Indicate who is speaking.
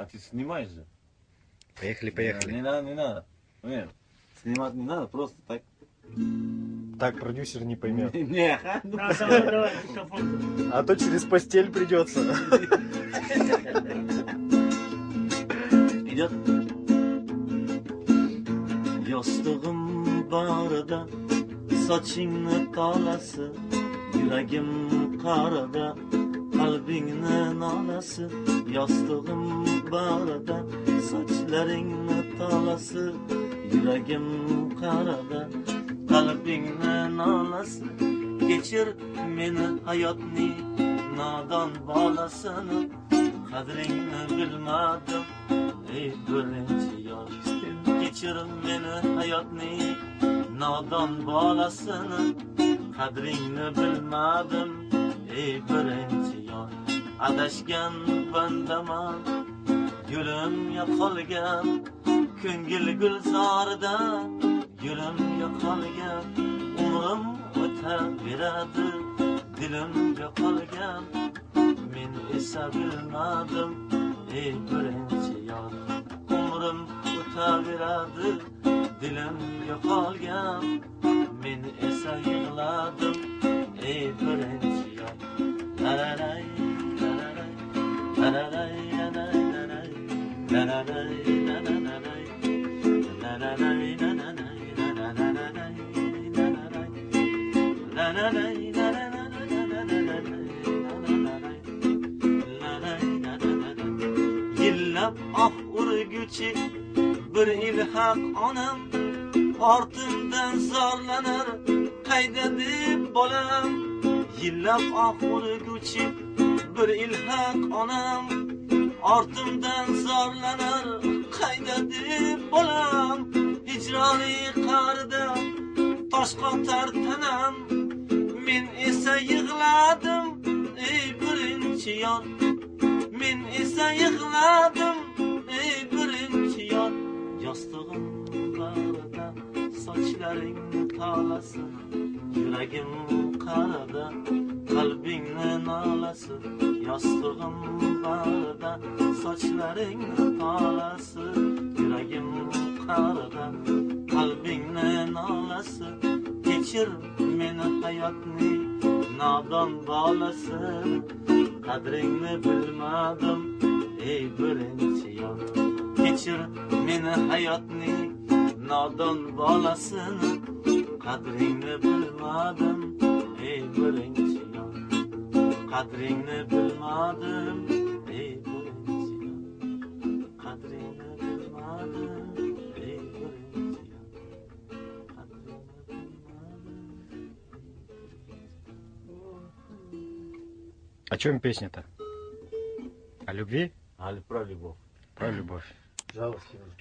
Speaker 1: А ты снимаешь же?
Speaker 2: Поехали, поехали.
Speaker 1: Не надо, не надо. Нет, снимать не надо, просто так.
Speaker 2: Так продюсер не поймет.
Speaker 1: Не,
Speaker 3: На самом деле, диктофон.
Speaker 2: А то через постель придется.
Speaker 1: идет. Yostug'im borida, sochingni tolasi, yuragim qorida, qalbingni nolasi. Yostug'im borida, sochlaringni tolasi, yuragim qorida, qalbingni nolasi. Kechir meni hayotning nodon bolasini, qadringni bilmadim ey birinchi yosh. Kechir meni hayotning nodon bolasini, qadringni bilmadim ey birinchi yosh. Adashgan bandaman, yo'lim yo'qolgan, ko'ngil gulzorida yo'lim yo'qolgan, umrim o'taveradi dilimga qolgan, men esa bilmadim ey birinchi yosh. Umrim o'taveradi dilimga qolgan, men esa yig'ladim ey birinchi yosh. La-la-lay, la-la-lay, la-la-lay, la-la-lay, la-la-lay, la-la-lay, la-la-lay, la-la-lay, yillab oh urguchi bir ilhaq onam, ortimdan zorlanar qayda deb bolam. Yillab oh urguchi bir ilhaq onam, ortimdan zorlanar qayda deb bolam. Hijroni qarda tosh qotar tanam, men esa yig'ladim ey birinchi yor. Men esa yig'ladim ey birinchi yor. Yostug'im borida, sochlaringni tolasi, yuragim qorida, qalbingni nolasi. Yostug'im borida, sochlaringni tolasi, yuragim qorida, qalbingni nolasi. Kechir meni hayotning nodon bolasi, qadringni bilmadim ey birinchi yosh. Kechir meni hayotning nodon bolasini, qadringni bilmadim ey birinchi yosh. Qadringni bilmadim ey birinchi yosh. Qadringni bilmadim ey birinchi yosh. Qadringni bilmadim.
Speaker 2: О чем песня-то? О любви?
Speaker 1: Про любовь.
Speaker 2: Про любовь.
Speaker 1: Жалостливость.